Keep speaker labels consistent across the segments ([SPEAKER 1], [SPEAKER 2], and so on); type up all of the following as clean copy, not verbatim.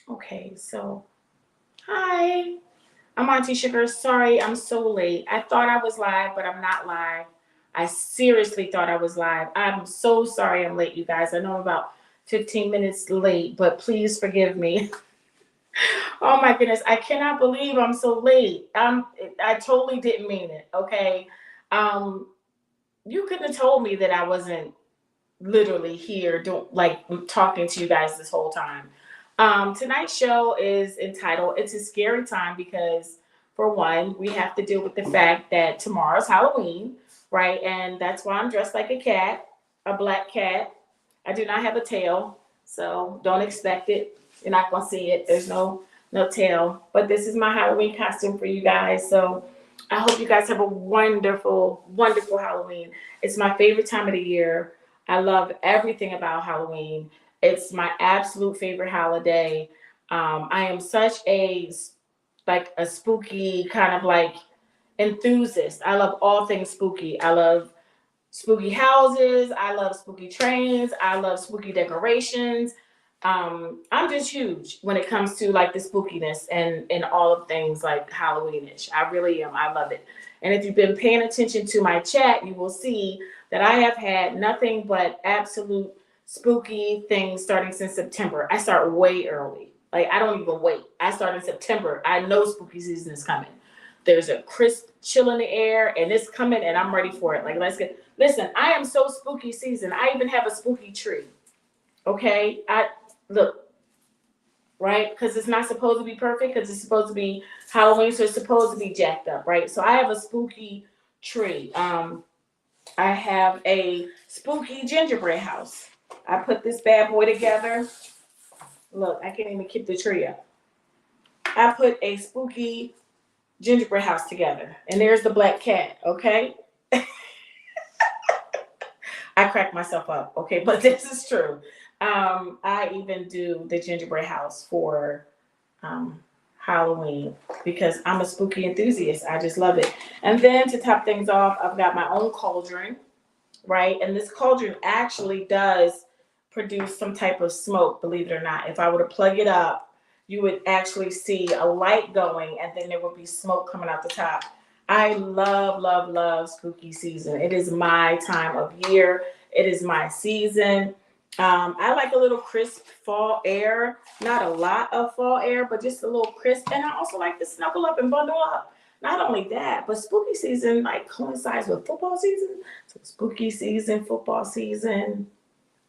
[SPEAKER 1] Okay, so hi, I'm Auntie Sugar. Sorry, I'm so late. I thought I was live, but I'm not live. I seriously thought I was live. I'm so sorry I'm late, you guys. I know I'm about 15 minutes late, but please forgive me. Oh my goodness, I cannot believe I'm so late. I totally didn't mean it. Okay, um, you couldn't have told me that I wasn't literally here doing like talking to you guys this whole time. Tonight's show is entitled It's a Scary Time because for one, we have to deal with the fact that tomorrow's Halloween, right? And that's why I'm dressed like a cat, a black cat. I do not have a tail, so don't expect it. You're not gonna see it. There's no tail. But this is my Halloween costume for you guys. So I hope you guys have a wonderful, wonderful Halloween. It's my favorite time of the year. I love everything about Halloween. It's my absolute favorite holiday. I am such a spooky kind of like enthusiast. I love all things spooky. I love spooky houses. I love spooky trains. I love spooky decorations. I'm just huge when it comes to like the spookiness and all of things like Halloweenish. I really am. I love it. And if you've been paying attention to my chat, you will see that I have had nothing but absolute spooky things starting since September. I start way early. Like I don't even wait. I start in September. I know spooky season is coming. There's a crisp chill in the air and it's coming and I'm ready for it. Like let's get listen, I am so spooky season. I even have a spooky tree. Okay? I look, right? Because it's not supposed to be perfect, because it's supposed to be Halloween, so it's supposed to be jacked up, right? So I have a spooky tree. I have a spooky gingerbread house. I put this bad boy together. Look, I can't even keep the tree up. I put a spooky gingerbread house together, and there's the black cat. Okay, I cracked myself up. Okay, but this is true. I even do the gingerbread house for um, Halloween because I'm a spooky enthusiast. I just love it. And then to top things off, I've got my own cauldron, right? And this cauldron actually does produce some type of smoke, believe it or not. If I were to plug it up, you would actually see a light going and then there would be smoke coming out the top. I love, love, love spooky season. It is my time of year. It is my season. I like a little crisp fall air, not a lot of fall air, but just a little crisp. And I also like to snuggle up and bundle up. Not only that, but spooky season like coincides with football season. So spooky season, football season.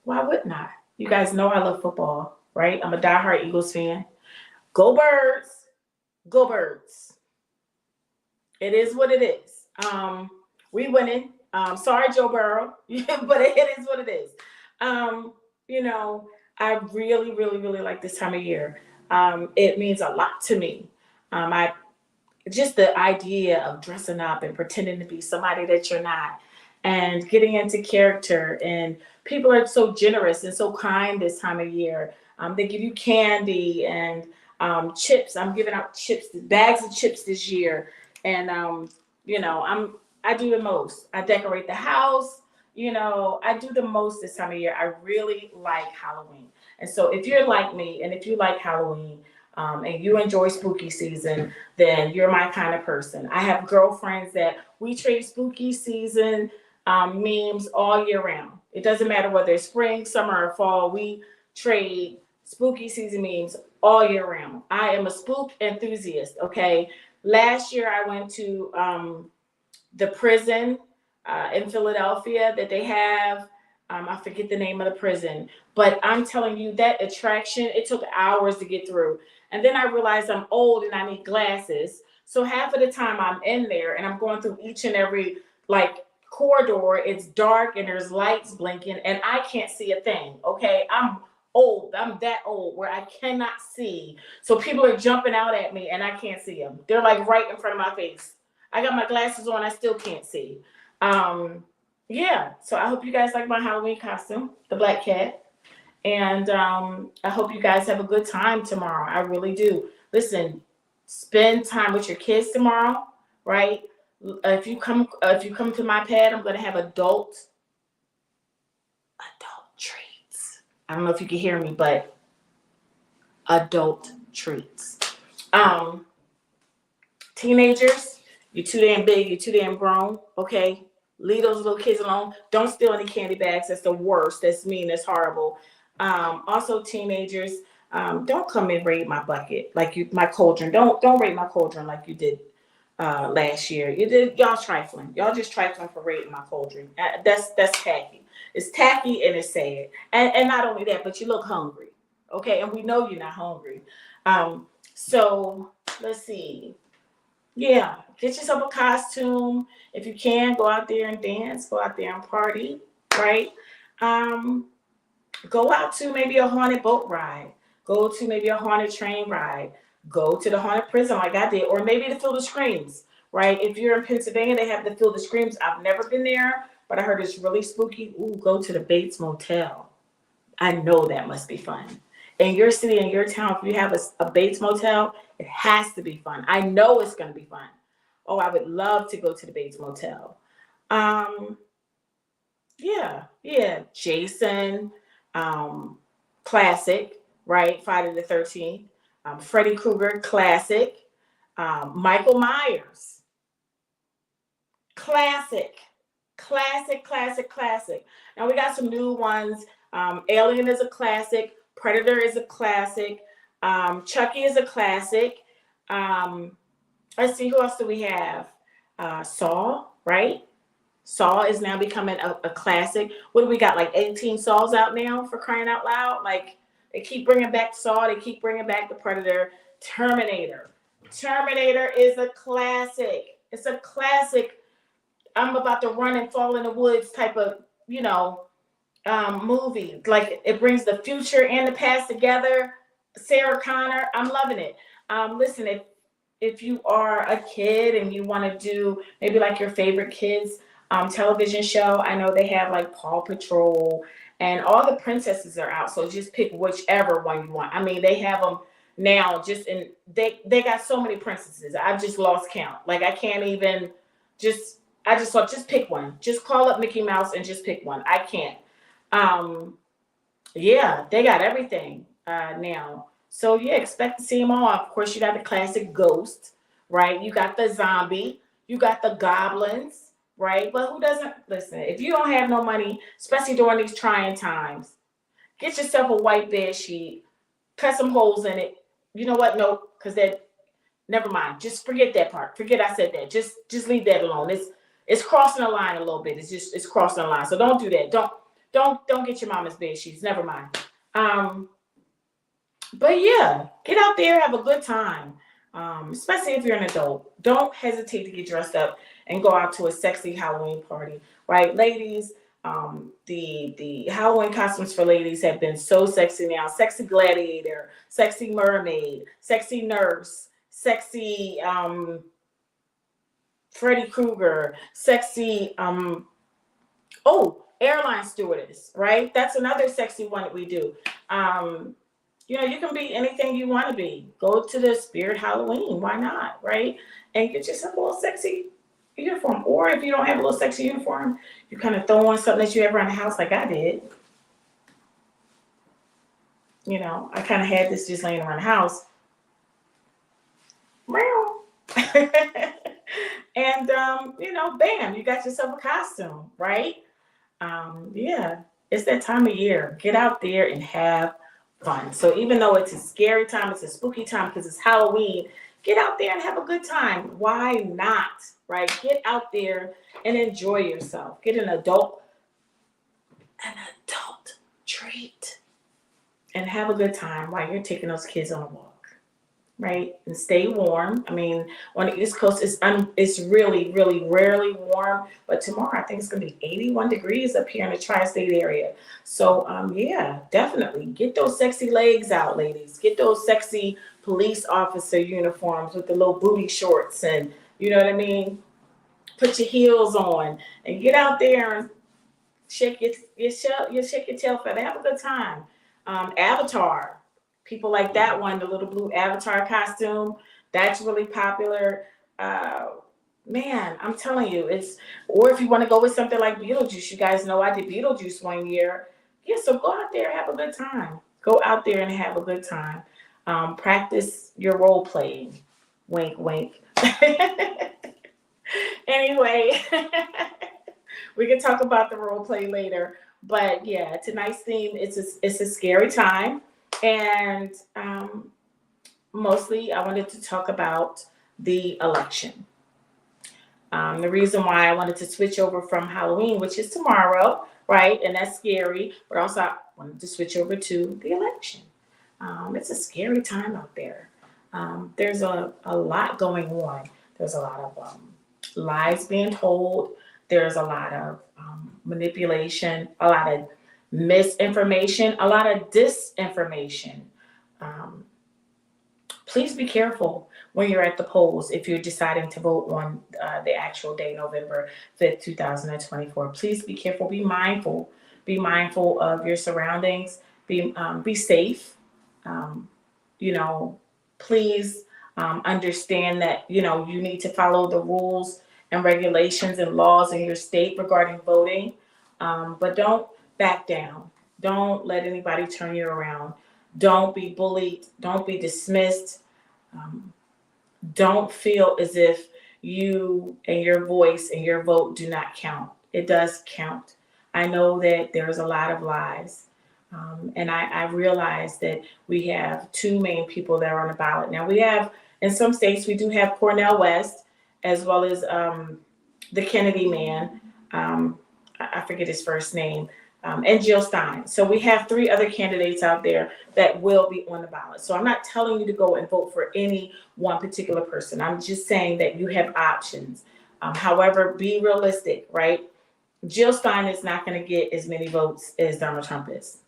[SPEAKER 1] Why wouldn't I? You guys know I love football, right? I'm a diehard Eagles fan. Go Birds! Go Birds! It is what it is. We winning. Sorry, Joe Burrow, but it is what it is. Um, you know, I really, really, really like this time of year. It means a lot to me. I just the idea of dressing up and pretending to be somebody that you're not and getting into character, and people are so generous and so kind this time of year. They give you candy and chips. I'm giving out chips, bags of chips this year. And I do the most. I decorate the house. I do the most this time of year. I really like Halloween. And so if you're like me and if you like Halloween, and you enjoy spooky season, then you're my kind of person. I have girlfriends that we trade spooky season memes all year round. It doesn't matter whether it's spring, summer, or fall. We trade spooky season memes all year round. I am a spook enthusiast. Okay, last year I went to the prison in Philadelphia that they have. I forget the name of the prison, but I'm telling you that attraction, it took hours to get through. And then I realized I'm old and I need glasses. So half of the time I'm in there and I'm going through each and every like corridor. It's dark and there's lights blinking and I can't see a thing. Okay. I'm old. I'm that old where I cannot see. So people are jumping out at me and I can't see them. They're like right in front of my face. I got my glasses on. I still can't see. Um, yeah. So I hope you guys like my Halloween costume, the black cat. And I hope you guys have a good time tomorrow. I really do. Listen, spend time with your kids tomorrow, right? If you come to my pad, I'm gonna have adult treats. I don't know if you can hear me, but adult treats. Um, Teenagers, you're too damn big, you're too damn grown, okay? Leave those little kids alone. Don't steal any candy bags. That's the worst. That's mean. That's horrible. Also, teenagers, don't come and raid my bucket like you, my cauldron. Don't raid my cauldron like you did last year. You did, y'all trifling. Y'all just trifling for raiding my cauldron. That's tacky. It's tacky and it's sad. And not only that, but you look hungry, okay? And we know you're not hungry. So let's see. Yeah, get yourself a costume. If you can, go out there and dance, go out there and party, right? Go out to maybe a haunted boat ride, go to maybe a haunted train ride, go to the haunted prison like I did, or maybe the Field of Screams, right? If you're in Pennsylvania, they have the Field of Screams. I've never been there, but I heard it's really spooky. Ooh, go to the Bates Motel. I know that must be fun. In your city, in your town, if you have a Bates Motel, it has to be fun. I know it's going to be fun. Oh, I would love to go to the Bates Motel. Yeah. Jason, classic, right? Friday the 13th. Freddy Krueger, classic. Michael Myers, classic. Now we got some new ones. Alien is a classic. Predator is a classic. Chucky is a classic. Let's see, who else do we have? Saw, right? Saw is now becoming a classic. What do we got? Like 18 Saws out now, for crying out loud. Like, they keep bringing back Saw. They keep bringing back the Predator. Terminator is a classic. It's a classic. I'm about to run and fall in the woods type of, movie. Like, it brings the future and the past together. Sarah Connor, I'm loving it. Listen, if you are a kid and you want to do maybe like your favorite kids television show, I know they have like Paw Patrol and all the princesses are out. So just pick whichever one you want. I mean, they have them now. They got so many princesses. I've just lost count. Like, I can't even I just thought, just pick one. Just call up Mickey Mouse and just pick one. I can't. Yeah, they got everything now. So yeah, expect to see them all. Of course, you got the classic Ghost, right? You got the zombie, you got the goblins, right? But who doesn't listen? If you don't have no money, especially during these trying times, get yourself a white bed sheet, cut some holes in it. You know what? Nope, because never mind. Just forget that part. Forget I said that. Just leave that alone. It's crossing the line a little bit. It's crossing the line. So don't do that. Don't get your mama's bed sheets. Never mind. But yeah, get out there, have a good time. Especially if you're an adult. Don't hesitate to get dressed up and go out to a sexy Halloween party, right? Ladies, the Halloween costumes for ladies have been so sexy now. Sexy gladiator, sexy mermaid, sexy nurse, sexy Freddy Krueger, sexy airline stewardess, right? That's another sexy one that we do. You can be anything you want to be. Go to the Spirit Halloween. Why not, right? And get yourself a little sexy uniform. Or if you don't have a little sexy uniform, you kind of throw on something that you have around the house like I did. I kind of had this just laying around the house. And, bam, you got yourself a costume, right? Yeah, it's that time of year. Get out there and have fun. So even though it's a scary time, it's a spooky time because it's Halloween, get out there and have a good time. Why not, right? Get out there and enjoy yourself. Get an adult treat and have a good time while you're taking those kids on a walk. Right, and stay warm. I mean, on the East Coast, it's really, really rarely warm. But tomorrow, I think it's going to be 81 degrees up here in the tri-state area. So, yeah, definitely get those sexy legs out, ladies. Get those sexy police officer uniforms with the little booty shorts, and you know what I mean. Put your heels on and get out there and shake your tail feather. Have a good time. Avatar. People like that one, the little blue Avatar costume. That's really popular. Man, I'm telling you, or if you want to go with something like Beetlejuice, you guys know I did Beetlejuice one year. Yeah, so go out there and have a good time. Go out there and have a good time. Practice your role playing. Wink, wink. Anyway, we can talk about the role play later. But yeah, tonight's theme it's a scary time, and mostly I wanted to talk about the election. The reason why I wanted to switch over from Halloween, which is tomorrow, right, and that's scary, but also I wanted to switch over to the election. It's a scary time out there. There's a lot going on. There's a lot of lies being told. There's a lot of manipulation, a lot of misinformation, a lot of disinformation. Um, Please be careful when you're at the polls if you're deciding to vote on the actual day, November 5th, 2024. Please be careful. Be mindful. Be mindful of your surroundings. Be safe. Um, you know, please understand that, you need to follow the rules and regulations and laws in your state regarding voting. But don't back down. Don't let anybody turn you around. Don't be bullied. Don't be dismissed. Um, don't feel as if you and your voice and your vote do not count. It does count. I know that there's a lot of lies. And I realize that we have two main people that are on the ballot. Now, we have, in some states, we do have Cornel West, as well as the Kennedy man. I forget his first name, and Jill Stein. So we have three other candidates out there that will be on the ballot. So I'm not telling you to go and vote for any one particular person. I'm just saying that you have options. However, be realistic, right? Jill Stein is not going to get as many votes as Donald Trump is.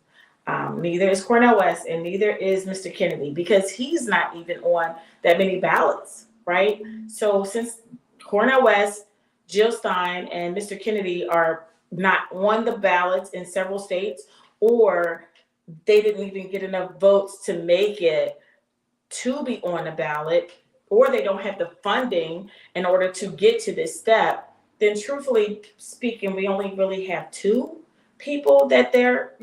[SPEAKER 1] Neither is Cornel West, and neither is Mr. Kennedy, because he's not even on that many ballots, right? So since Cornel West, Jill Stein, and Mr. Kennedy are not on the ballots in several states, or they didn't even get enough votes to make it to be on the ballot, or they don't have the funding in order to get to this step, then truthfully speaking, we only really have two people that they're,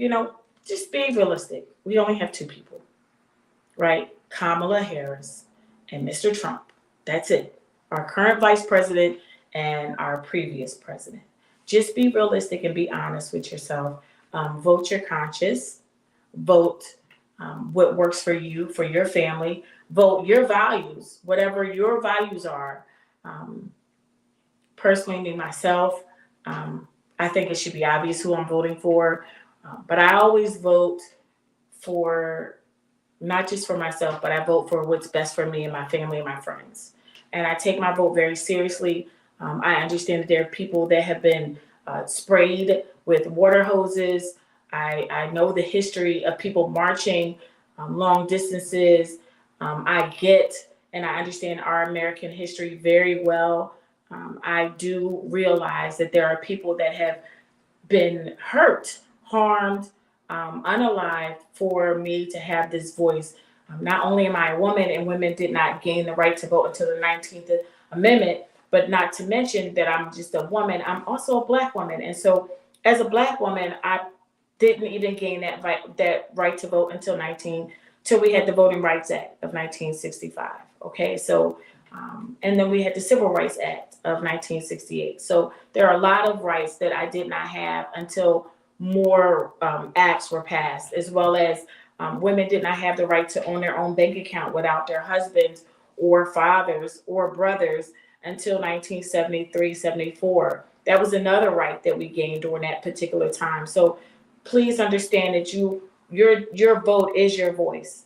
[SPEAKER 1] just being realistic. We only have two people, right? Kamala Harris and Mr. Trump. That's it. Our current vice president and our previous president. Just be realistic and be honest with yourself. Vote your conscience. Vote what works for you, for your family. Vote your values, whatever your values are. Personally, me, myself, I think it should be obvious who I'm voting for. But I always vote for, not just for myself, but I vote for what's best for me and my family and my friends. And I take my vote very seriously. I understand that there are people that have been sprayed with water hoses. I know the history of people marching long distances. I get and I understand our American history very well. I do realize that there are people that have been hurt, harmed, unalived for me to have this voice. Not only am I a woman, and women did not gain the right to vote until the 19th Amendment, but not to mention that I'm just a woman, I'm also a Black woman. And so as a Black woman, I didn't even gain that right to vote till we had the Voting Rights Act of 1965. Okay, so and then we had the Civil Rights Act of 1968. So there are a lot of rights that I did not have until more acts were passed, as well as women did not have the right to own their own bank account without their husbands or fathers or brothers until 1973, 74. That was another right that we gained during that particular time. So please understand that your vote is your voice.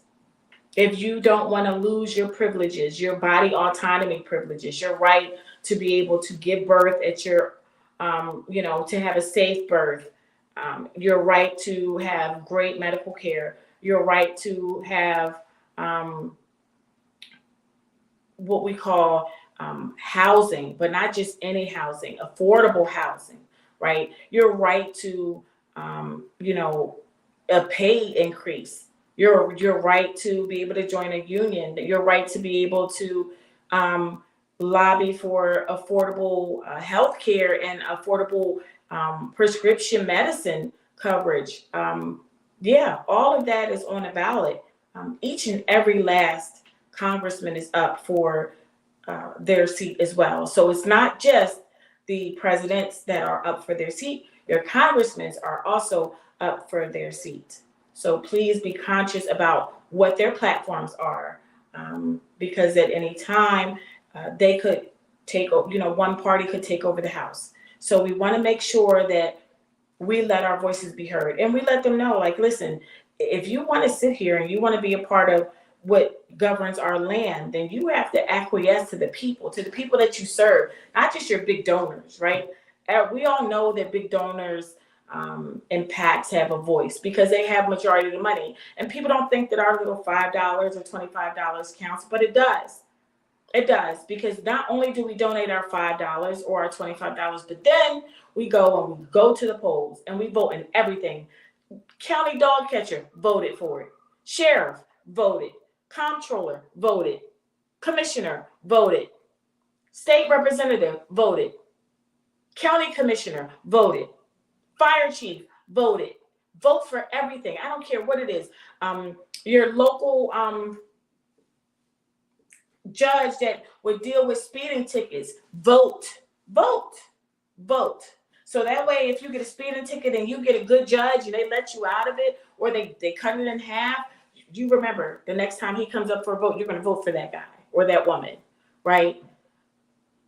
[SPEAKER 1] If you don't want to lose your privileges, your body autonomy privileges, your right to be able to give birth at your, to have a safe birth, your right to have great medical care, your right to have what we call housing, but not just any housing, affordable housing, right? Your right to, a pay increase, your right to be able to join a union, your right to be able to lobby for affordable health care and affordable prescription medicine coverage. All of that is on the ballot. each and every last congressman is up for their seat as well. So it's not just the presidents that are up for their seat. Your congressmen are also up for their seat. So please be conscious about what their platforms are, because at any time they could take over, one party could take over the House. So we want to make sure that we let our voices be heard, and we let them know, like, listen, if you want to sit here and you want to be a part of what governs our land, then you have to acquiesce to the people that you serve, not just your big donors, right? We all know that big donors and PACs have a voice because they have majority of the money. And people don't think that our little $5 or $25 counts, but it does. It does, because not only do we donate our $5 or our $25, but then we go to the polls and we vote in everything. County dog catcher voted for it. Sheriff voted. Comptroller voted. Commissioner voted. State representative voted. County commissioner voted. Fire chief voted. Vote for everything. I don't care what it is. Your local judge that would deal with speeding tickets, vote. So that way, if you get a speeding ticket and you get a good judge and they let you out of it, or they cut it in half, you remember the next time he comes up for a vote, you're going to vote for that guy or that woman, right?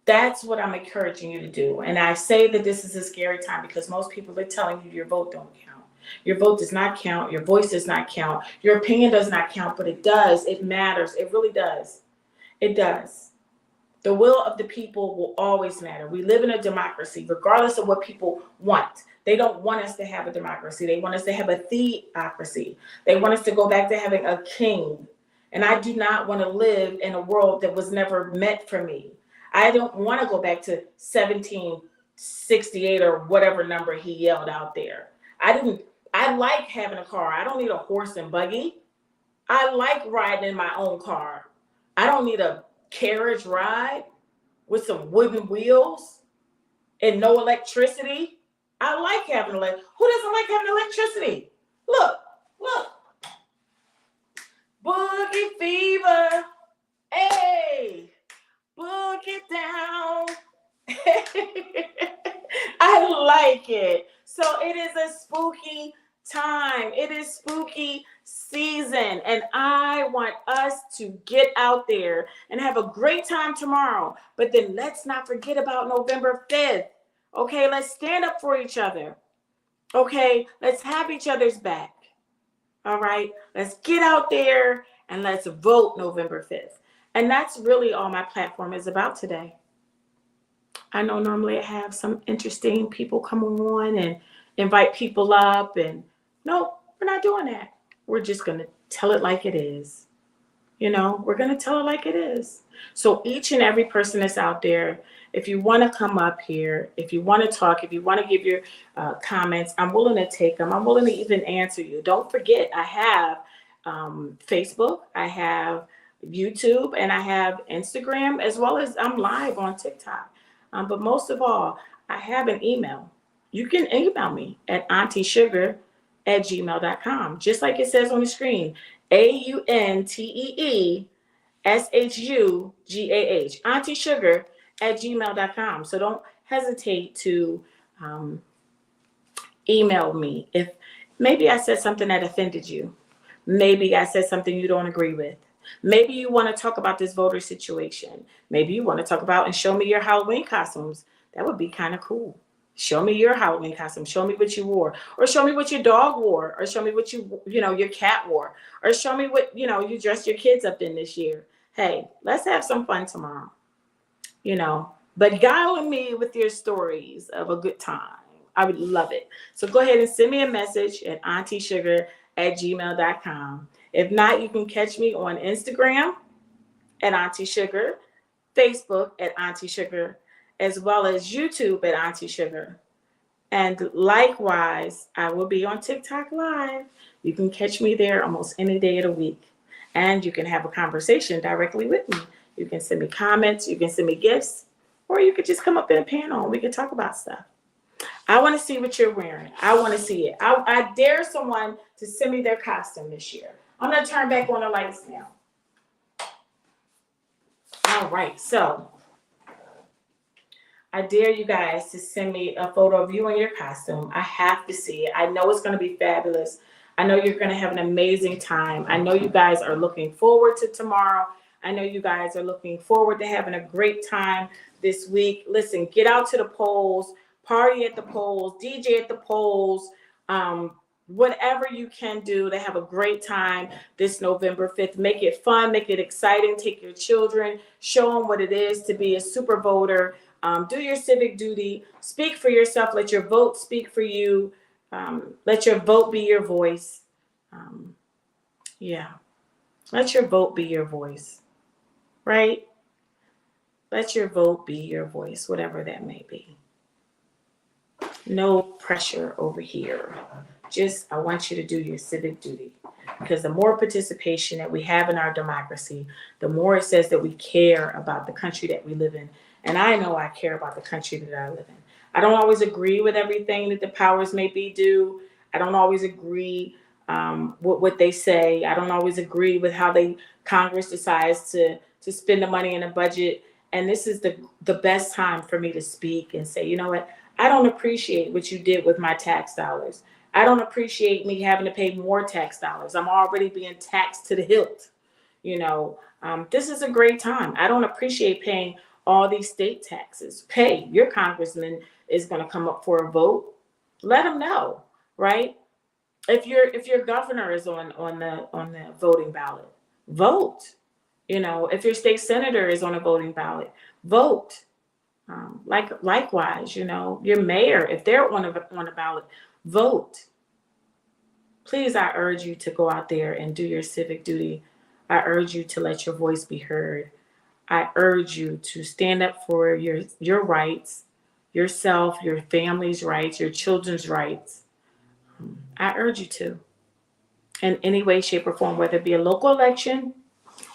[SPEAKER 1] That's what I'm encouraging you to do. And I say that this is a scary time because most people are telling you your vote don't count. Your vote does not count. Your voice does not count. Your opinion does not count, but it does. It matters. It really does. It does. The will of the people will always matter. We live in a democracy, regardless of what people want. They don't want us to have a democracy. They want us to have a theocracy. They want us to go back to having a king. And I do not want to live in a world that was never meant for me. I don't want to go back to 1768 or whatever number he yelled out there. I like having a car. I don't need a horse and buggy. I like riding in my own car. I don't need a carriage ride with some wooden wheels and no electricity. I like having who doesn't like having electricity? Look. Boogie fever. Hey, boogie down. I like it. So it is a spooky time. It is spooky season, and I want us to get out there and have a great time tomorrow. But then let's not forget about November 5th. Okay, let's stand up for each other. Okay, let's have each other's back. All right, let's get out there and let's vote November 5th. And that's really all my platform is about today. I know normally I have some interesting people come on and invite people up, and no, we're not doing that. We're just going to tell it like it is. We're going to tell it like it is. So each and every person that's out there, if you want to come up here, if you want to talk, if you want to give your comments, I'm willing to take them. I'm willing to even answer you. Don't forget, I have Facebook, I have YouTube, and I have Instagram, as well as I'm live on TikTok. But most of all, I have an email. You can email me at auntysugar@gmail.com, just like it says on the screen, AUNTEESHUGAH, auntysugar@gmail.com. So don't hesitate to email me if maybe I said something that offended you. Maybe I said something you don't agree with. Maybe you want to talk about this voter situation. Maybe you want to talk about and show me your Halloween costumes. That would be kind of cool. Show me your Halloween costume. Show me what you wore, or show me what your dog wore, or show me what your cat wore, or show me what, you dressed your kids up in this year. Hey, let's have some fun tomorrow, but guile me with your stories of a good time. I would love it. So go ahead and send me a message at auntysugar@gmail.com. If not, you can catch me on Instagram at Auntie Sugar, Facebook at Auntie Sugar, as well as YouTube at Auntie Sugar. And likewise, I will be on TikTok Live. You can catch me there almost any day of the week. And you can have a conversation directly with me. You can send me comments, you can send me gifts, or you could just come up in a panel and we can talk about stuff. I want to see what you're wearing. I want to see it. I dare someone to send me their costume this year. I'm going to turn back on the lights now. All right, so I dare you guys to send me a photo of you in your costume. I have to see it. I know it's going to be fabulous. I know you're going to have an amazing time. I know you guys are looking forward to tomorrow. I know you guys are looking forward to having a great time this week. Listen, get out to the polls, party at the polls, DJ at the polls, whatever you can do to have a great time this November 5th. Make it fun, make it exciting. Take your children, show them what it is to be a super voter. Do your civic duty, speak for yourself, let your vote speak for you. Let your vote be your voice. Yeah, let your vote be your voice, right? Let your vote be your voice, whatever that may be. No pressure over here. Just, I want you to do your civic duty, because the more participation that we have in our democracy, the more it says that we care about the country that we live in. And I know I care about the country that I live in. I don't always agree with everything that the powers may be do. I don't always agree with what they say. I don't always agree with how Congress decides to spend the money in a budget. And this is the best time for me to speak and say, you know what? I don't appreciate what you did with my tax dollars. I don't appreciate me having to pay more tax dollars. I'm already being taxed to the hilt. This is a great time. I don't appreciate paying all these state taxes. Pay your congressman is going to come up for a vote. Let them know, right? If your governor is on the voting ballot, vote. If your state senator is on a voting ballot, vote. Likewise, your mayor, if they're on a ballot, vote. Please, I urge you to go out there and do your civic duty. I urge you to let your voice be heard. I urge you to stand up for your rights, yourself, your family's rights, your children's rights. I urge you to, in any way, shape, or form, whether it be a local election,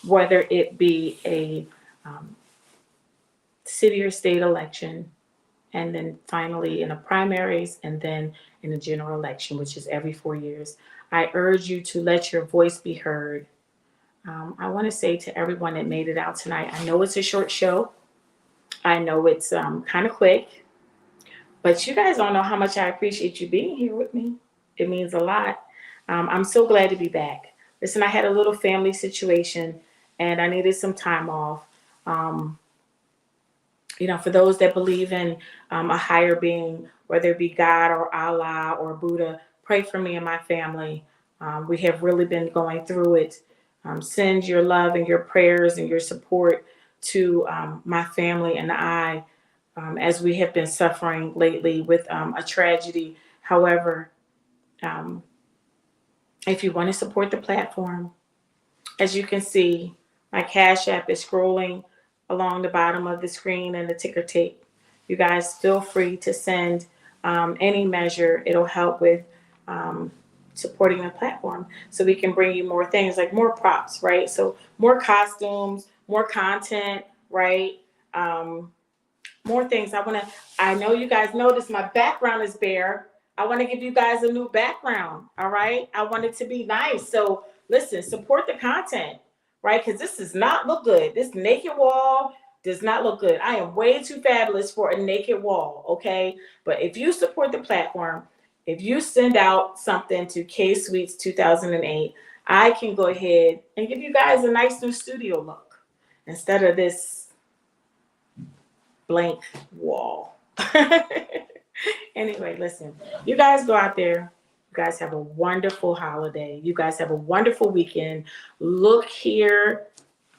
[SPEAKER 1] whether it be a city or state election, and then finally in a primaries, and then in a general election, which is every 4 years. I urge you to let your voice be heard. I want to say to everyone that made it out tonight, I know it's a short show. I know it's kind of quick, but you guys don't know how much I appreciate you being here with me. It means a lot. I'm so glad to be back. Listen, I had a little family situation and I needed some time off. For those that believe in a higher being, whether it be God or Allah or Buddha, pray for me and my family. We have really been going through it. Send your love and your prayers and your support to my family and I as we have been suffering lately with a tragedy. However, if you want to support the platform, as you can see, my Cash App is scrolling along the bottom of the screen and the ticker tape. You guys feel free to send any measure. It'll help with supporting the platform so we can bring you more things, like more props, right? So more costumes, more content, right? More things. I know you guys notice my background is bare. I want to give you guys a new background, all right? I want it to be nice. So listen, support the content, right? Because this does not look good. This naked wall does not look good. I am way too fabulous for a naked wall, okay? But if you support the platform, if you send out something to K Sweets 2008, I can go ahead and give you guys a nice new studio look instead of this blank wall. Anyway, listen, you guys go out there. You guys have a wonderful holiday. You guys have a wonderful weekend. Look here,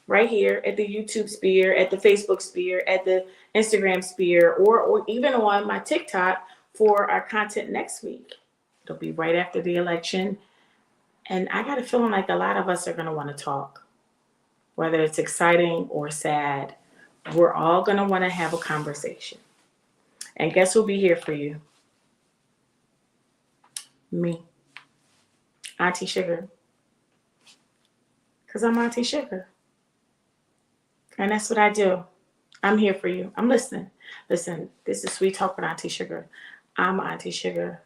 [SPEAKER 1] right here at the YouTube sphere, at the Facebook sphere, at the Instagram sphere, or even on my TikTok for our content next week. It'll be right after the election. And I got a feeling like a lot of us are going to want to talk, whether it's exciting or sad. We're all going to want to have a conversation. And guess who'll be here for you? Me. Auntie Sugar. Because I'm Auntie Sugar. And that's what I do. I'm here for you. I'm listening. Listen, this is Sweet Talk with Auntie Sugar. I'm Auntie Sugar.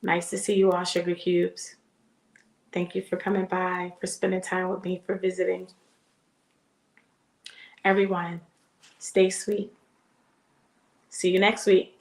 [SPEAKER 1] Nice to see you all, Sugar Cubes. Thank you for coming by, for spending time with me, for visiting. Everyone, stay sweet. See you next week.